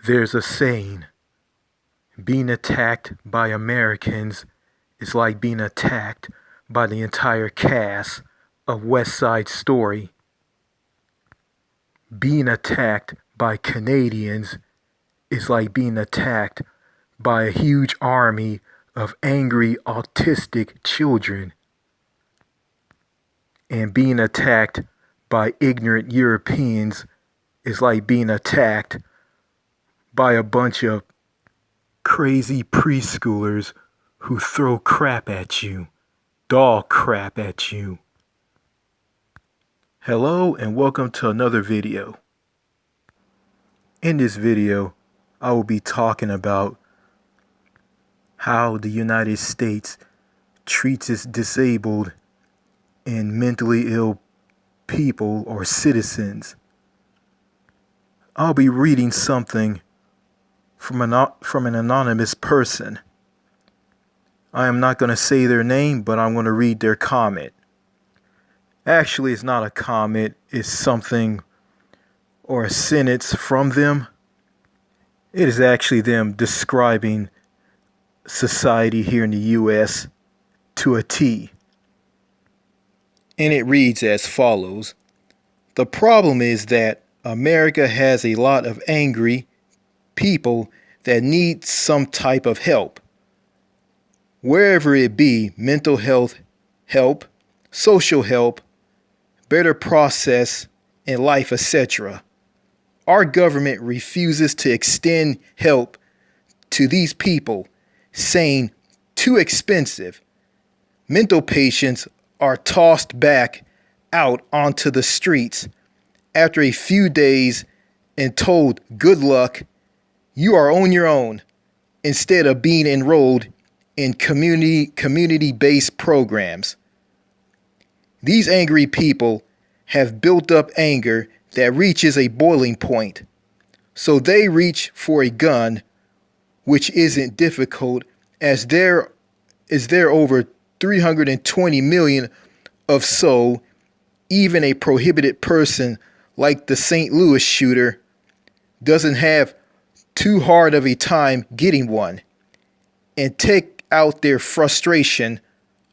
There's a saying, being attacked by Americans is like being attacked by the entire cast of West Side Story. Being attacked by Canadians is like being attacked by a huge army of angry autistic children. And being attacked by ignorant Europeans is like being attacked by a bunch of crazy preschoolers who throw crap at you, dog crap at you. Hello and welcome to another video. In this video, I will be talking about how the United States treats its disabled and mentally ill people or citizens. I'll be reading something from an anonymous person. I am not going to say their name, but I'm going to read their comment. Actually, it's not a comment, it's something or a sentence from them. It is actually them describing society here in the U.S. to a T. And it reads as follows. The problem is that America has a lot of angry people that need some type of help. Wherever it be, mental health help, social help, better process in life, etc. Our government refuses to extend help to these people, saying too expensive. Mental patients are tossed back out onto the streets after a few days and told good luck, you are on your own, instead of being enrolled in community-based programs. These angry people have built up anger that reaches a boiling point, so they reach for a gun, which isn't difficult as there over 320 million of so even a prohibited person like the St. Louis shooter doesn't have too hard of a time getting one, and take out their frustration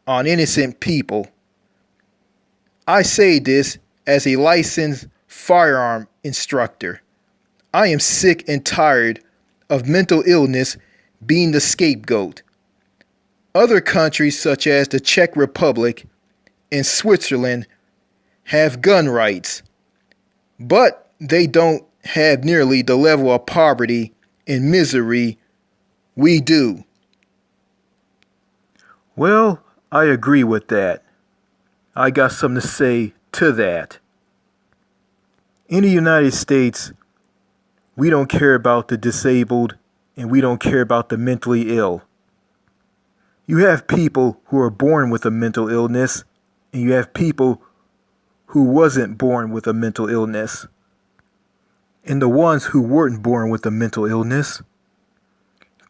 on innocent people. I say this as a licensed firearm instructor. I am sick and tired of mental illness being the scapegoat. Other countries such as the Czech Republic and Switzerland have gun rights, but they don't have nearly the level of poverty and misery we do. Well, I agree with that. I got something to say to that. In the United States, we don't care about the disabled and we don't care about the mentally ill. You have people who are born with a mental illness and you have people who wasn't born with a mental illness. And the ones who weren't born with a mental illness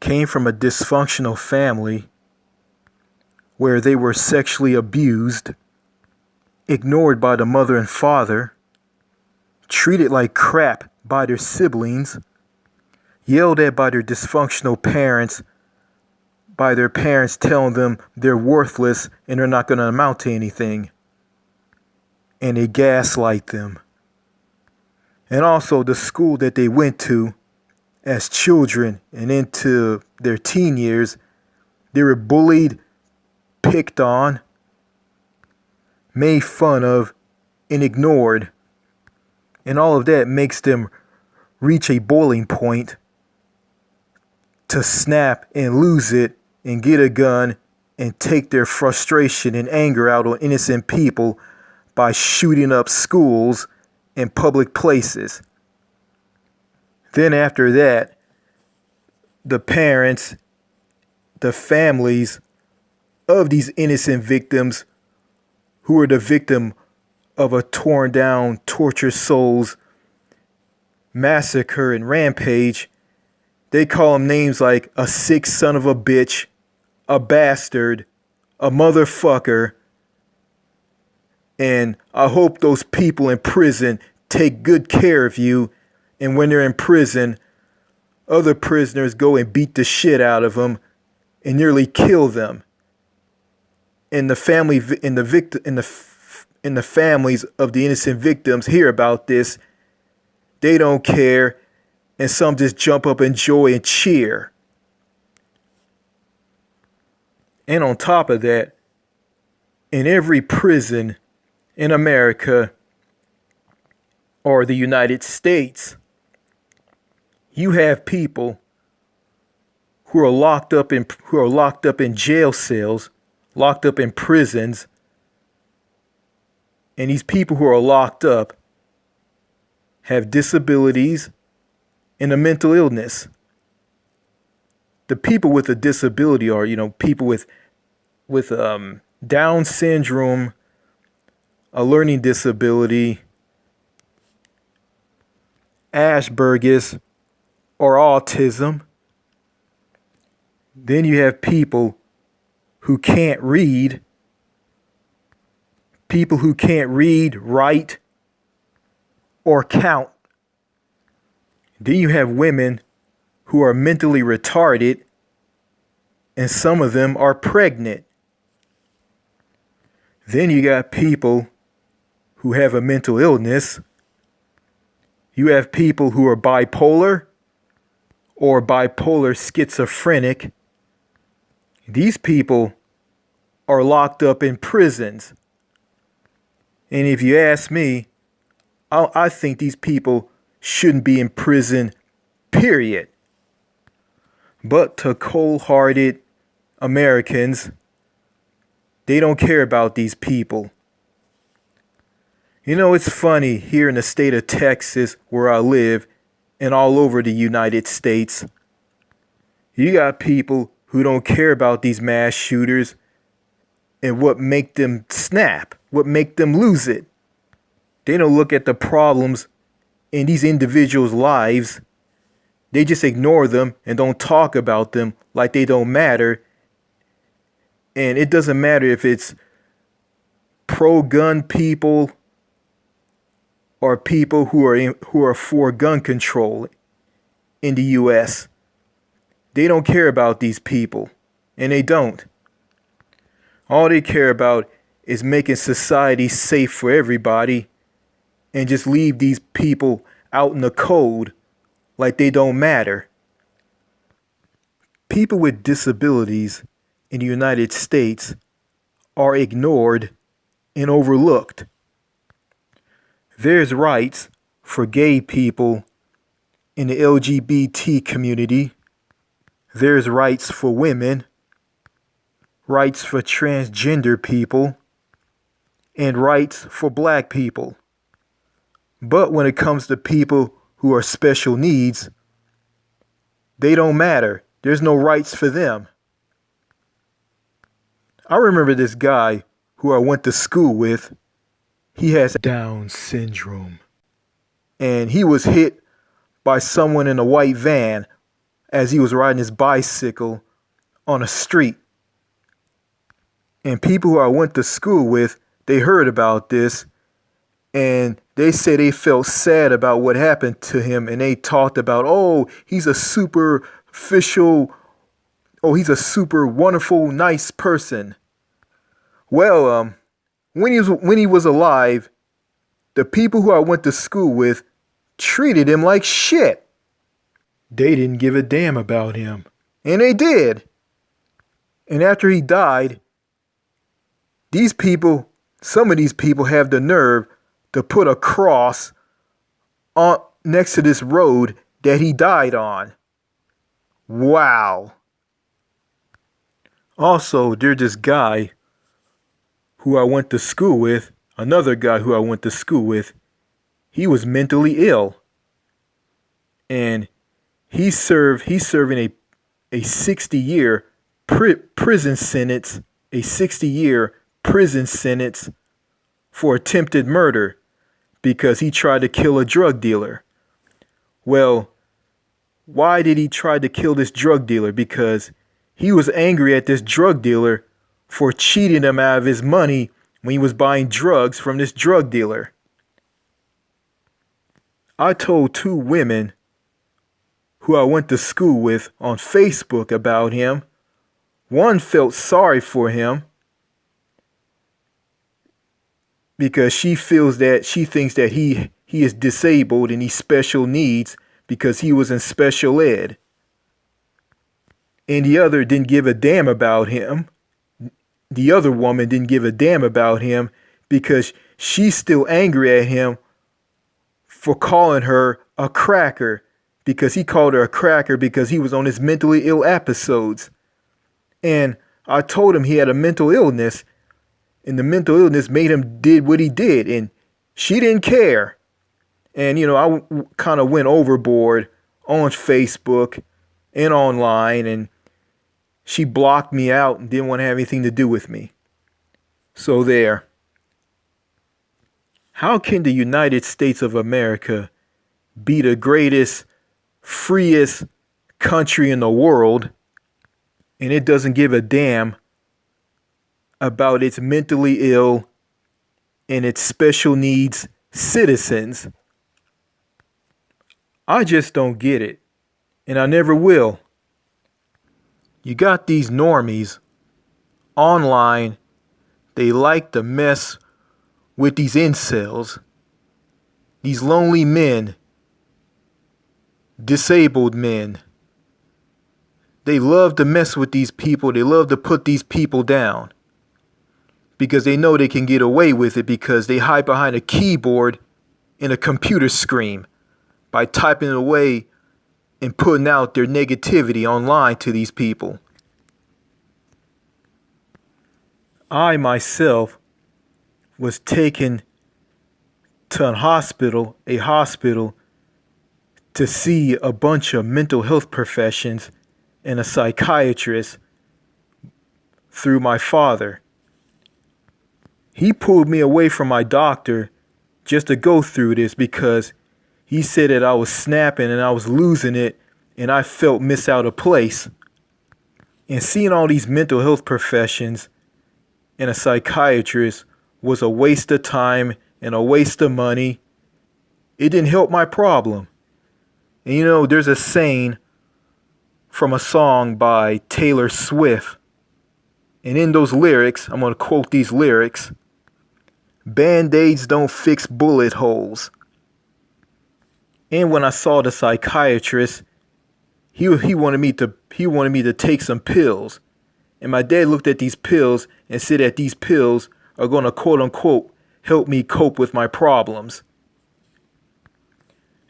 came from a dysfunctional family where they were sexually abused, ignored by the mother and father, treated like crap by their siblings, yelled at by their dysfunctional parents, by their parents telling them they're worthless and they're not going to amount to anything. And they gaslight them. And also the school that they went to as children and into their teen years, they were bullied, picked on, made fun of, and ignored. And all of that makes them reach a boiling point to snap and lose it and get a gun and take their frustration and anger out on innocent people by shooting up schools and public places. Then after that, the parents, the families of these innocent victims who are the victim of a torn down, tortured souls massacre and rampage, they call them names like a sick son of a bitch, a bastard, a motherfucker. And I hope those people in prison take good care of you. And when they're in prison, Other prisoners go and beat the shit out of them and nearly kill them. And the families of the innocent victims hear about this. They don't care, and some just jump up in joy and cheer. And on top of that, in every prison in America or the United States, you have people who are locked up in jail cells, locked up in prisons, and these people who are locked up have disabilities and a mental illness. The people with a disability are, people with Down syndrome, a learning disability, Asperger's, or autism. Then you have people who can't read, write, or count. Then you have women who are mentally retarded, and some of them are pregnant. Then you got people who have a mental illness. You have people who are bipolar or bipolar schizophrenic. These people are locked up in prisons. And if you ask me, I think these people shouldn't be in prison, period. But to cold-hearted Americans, they don't care about these people. It's funny here in the state of Texas where I live and all over the United States. You got people who don't care about these mass shooters and what make them snap, what make them lose it. They don't look at the problems in these individuals' lives. They just ignore them and don't talk about them like they don't matter. And it doesn't matter if it's pro-gun people or people who are for gun control in the U.S. They don't care about these people, and they don't. All they care about is making society safe for everybody and just leave these people out in the cold like they don't matter. People with disabilities in the United States are ignored and overlooked. There's rights for gay people in the LGBT community. There's rights for women, rights for transgender people, and rights for black people. But when it comes to people who are special needs, they don't matter. There's no rights for them. I remember this guy who I went to school with. He has Down syndrome. And he was hit by someone in a white van as he was riding his bicycle on a street. And people who I went to school with, they heard about this and they said they felt sad about what happened to him. And they talked about, he's a super wonderful, nice person. Well, when he was alive, the people who I went to school with treated him like shit. They didn't give a damn about him. And they did. And after he died, some of these people have the nerve to put a cross on next to this road that he died on. Wow. Also, there's this guy who I went to school with, another guy who I went to school with. He was mentally ill. And he's serving a 60-year prison sentence, for attempted murder because he tried to kill a drug dealer. Well, why did he try to kill this drug dealer? Because he was angry at this drug dealer for cheating him out of his money when he was buying drugs from this drug dealer. I told two women who I went to school with on Facebook about him. One felt sorry for him because she thinks that he is disabled and he's special needs because he was in special ed. And the other didn't give a damn about him. The other woman didn't give a damn about him because she's still angry at him for calling her a cracker, because he called her a cracker because he was on his mentally ill episodes. And I told him he had a mental illness, and the mental illness made him did what he did, and she didn't care. And, I kind of went overboard on Facebook and online, and she blocked me out and didn't want to have anything to do with me. So there. How can the United States of America be the greatest, freest country in the world, and it doesn't give a damn about its mentally ill and its special needs citizens? I just don't get it, and I never will. You got these normies online, they like to mess with these incels, these lonely men, disabled men. They love to mess with these people. They love to put these people down because they know they can get away with it because they hide behind a keyboard and a computer screen by typing it away and putting out their negativity online to these people. I myself was taken to a hospital to see a bunch of mental health professions and a psychiatrist through my father. He pulled me away from my doctor just to go through this because he said that I was snapping and I was losing it and I felt miss out of place. And seeing all these mental health professions and a psychiatrist was a waste of time and a waste of money. It didn't help my problem. And there's a saying from a song by Taylor Swift. And in those lyrics, I'm going to quote these lyrics: "Band-aids don't fix bullet holes." And when I saw the psychiatrist, he wanted me to take some pills. And my dad looked at these pills and said that these pills are going to, quote unquote, help me cope with my problems.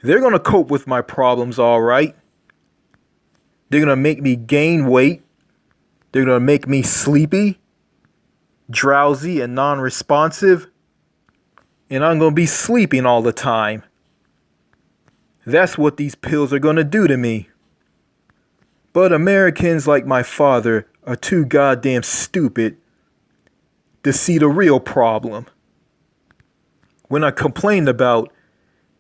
They're going to cope with my problems, all right. They're going to make me gain weight. They're going to make me sleepy, drowsy, and non-responsive. And I'm going to be sleeping all the time. That's what these pills are going to do to me. But Americans like my father are too goddamn stupid to see the real problem. When I complained about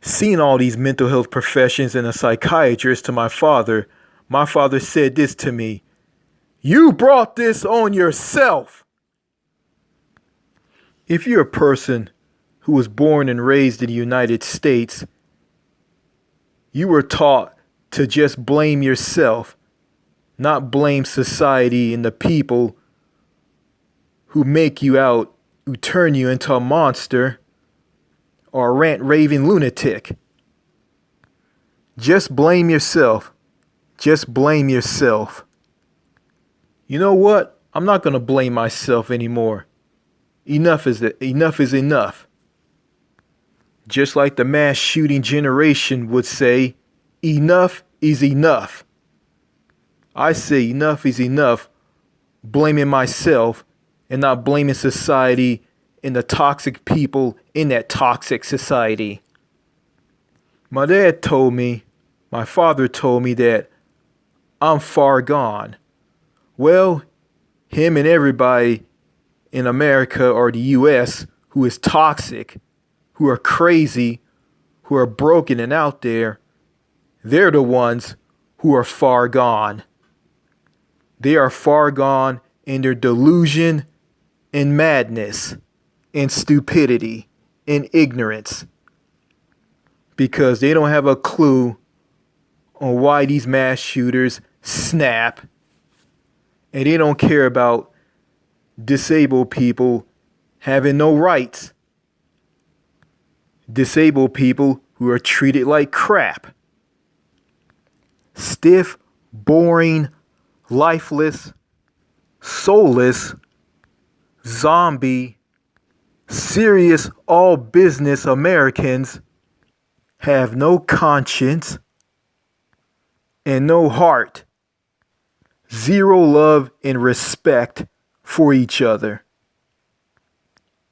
seeing all these mental health professions and a psychiatrist to my father said this to me: "You brought this on yourself." If you're a person who was born and raised in the United States, you were taught to just blame yourself, not blame society and the people who make you out, who turn you into a monster or a rant-raving lunatic. Just blame yourself. Just blame yourself. You know what? I'm not going to blame myself anymore. Enough is enough. Just like the mass shooting generation would say, enough is enough. I say enough is enough, blaming myself and not blaming society and the toxic people in that toxic society. My father told me that I'm far gone. Well, him and everybody in America or the US who is toxic, who are crazy, who are broken and out there, they're the ones who are far gone. They are far gone in their delusion and madness and stupidity and ignorance, because they don't have a clue on why these mass shooters snap, and they don't care about disabled people having no rights. Disabled people who are treated like crap. Stiff, boring, lifeless, soulless, zombie, serious all business Americans have no conscience and no heart. Zero love and respect for each other.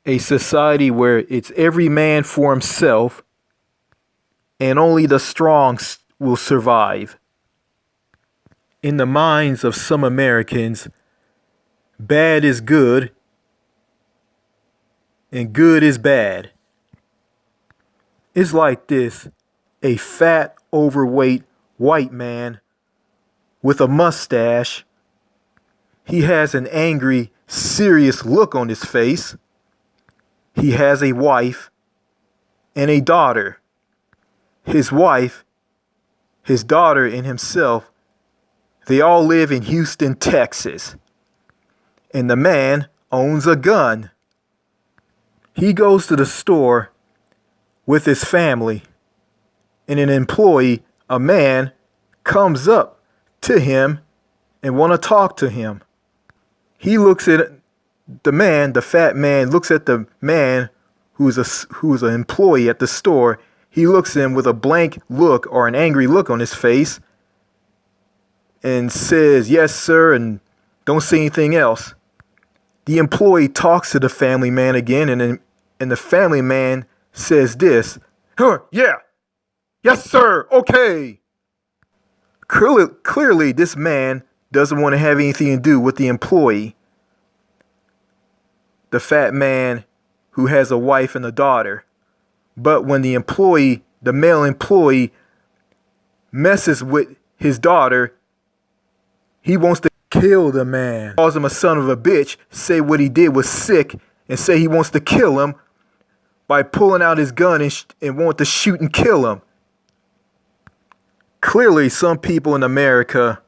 A society where it's every man for himself and only the strong will survive. In the minds of some Americans, bad is good and good is bad. It's like this: a fat, overweight white man with a mustache. He has an angry, serious look on his face. He has a wife and a daughter. His wife, his daughter, and himself, they all live in Houston, Texas. And the man owns a gun. He goes to the store with his family, and an employee, a man, comes up to him and want to talk to him. He looks at the man, the fat man looks at the man who's an employee at the store. He looks at him with a blank look or an angry look on his face and says, "Yes, sir," and don't say anything else. The employee talks to the family man again, and the family man says this, "Yeah, yes, sir, okay." Clearly, this man doesn't want to have anything to do with the employee, the fat man who has a wife and a daughter. But when the employee, the male employee, messes with his daughter, he wants to kill the man. Calls him a son of a bitch, say what he did was sick, and say he wants to kill him by pulling out his gun and want to shoot and kill him. Clearly, some people in America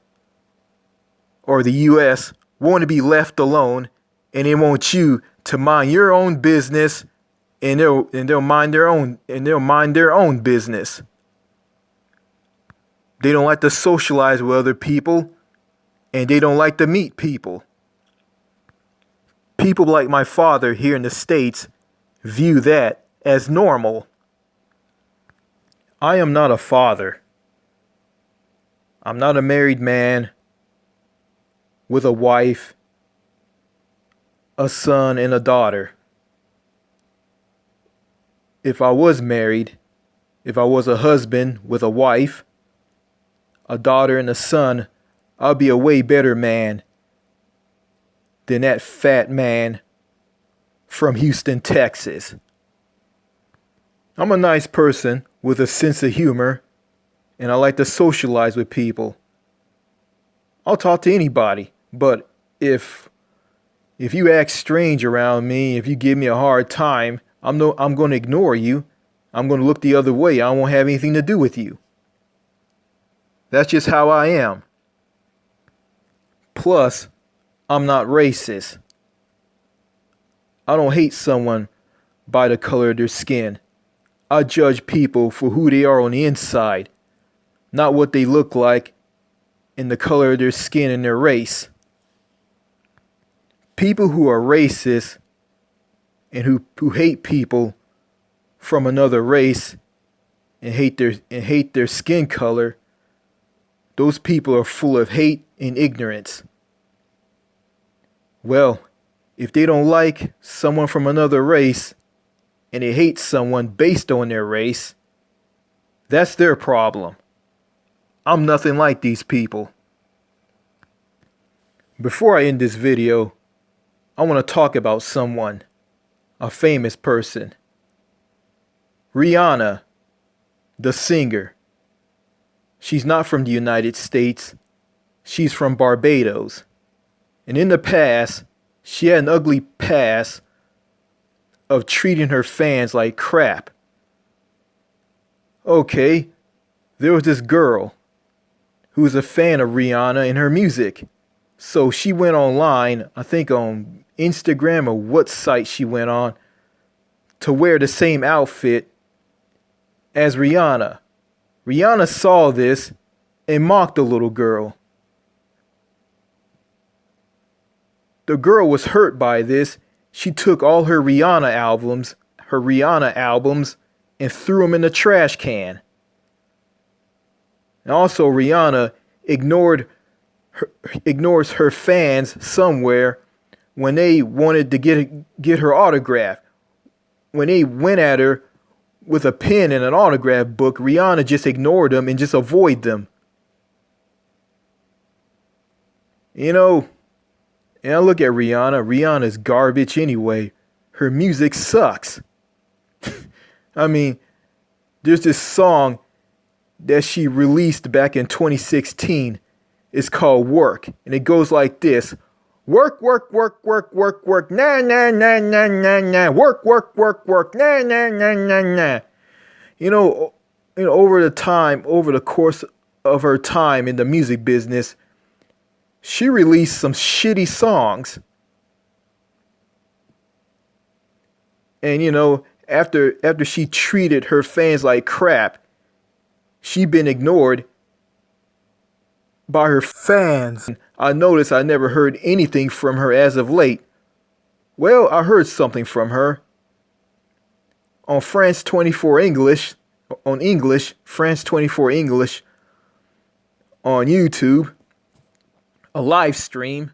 or the U.S. want to be left alone, and they want you to mind your own business, and they'll mind their own business. They don't like to socialize with other people, and they don't like to meet people. People like my father here in the States view that as normal. I am not a father. I'm not a married man with a wife, a son, and a daughter. If I was married, if I was a husband with a wife, a daughter, and a son, I'd be a way better man than that fat man from Houston, Texas. I'm a nice person with a sense of humor, and I like to socialize with people. I'll talk to anybody, but if you act strange around me, if you give me a hard time, I'm going to ignore you. I'm going to look the other way. I won't have anything to do with you. That's just how I am. Plus, I'm not racist. I don't hate someone by the color of their skin. I judge people for who they are on the inside, not what they look like and the color of their skin and their race. People who are racist and who hate people from another race and hate their skin color, those people are full of hate and ignorance. Well, if they don't like someone from another race and they hate someone based on their race, that's their problem. I'm nothing like these people. Before I end this video, I want to talk about someone, a famous person. Rihanna, the singer. She's not from the United States. She's from Barbados. And in the past, she had an ugly past of treating her fans like crap. Okay, there was this girl. who was a fan of Rihanna and her music. So she went online, I think on Instagram or what site she went on, to wear the same outfit as Rihanna. Rihanna saw this and mocked the little girl. The girl was hurt by this. She took all her Rihanna albums, and threw them in the trash can. And also, Rihanna ignores her fans somewhere when they wanted to get her autograph. When they went at her with a pen and an autograph book, Rihanna just ignored them and just avoided them. You know, and I look at Rihanna. Rihanna's garbage anyway. Her music sucks. I mean, there's this song that she released back in 2016. It's called Work. And it goes like this. Work, work, work, work, work, work, nah, nah, nah, nah, nah, nah. Work, work, work, work, nah, nah, nah, nah, nah. Over the course of her time in the music business, she released some shitty songs. And after she treated her fans like crap, she been ignored by her fans. I noticed I never heard anything from her as of late. Well, I heard something from her on France 24 English, France 24 English on YouTube, a live stream.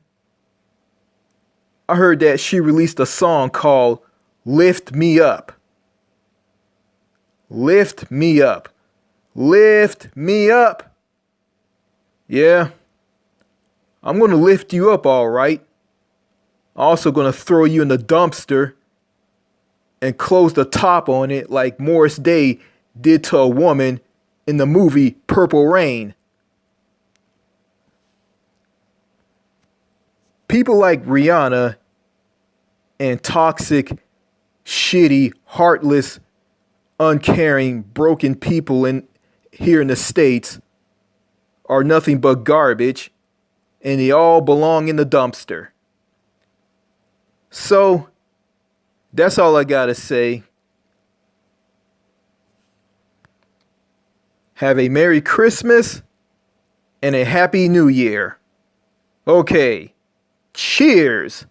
I heard that she released a song called Lift Me Up. Lift me up. Lift me up. Yeah, I'm going to lift you up, all right. I'm also going to throw you in the dumpster and close the top on it like Morris Day did to a woman in the movie Purple Rain. People like Rihanna and toxic, shitty, heartless, uncaring, broken people here in the States are nothing but garbage, and they all belong in the dumpster. So, that's all I gotta say. Have a Merry Christmas and a Happy New Year. Okay, cheers.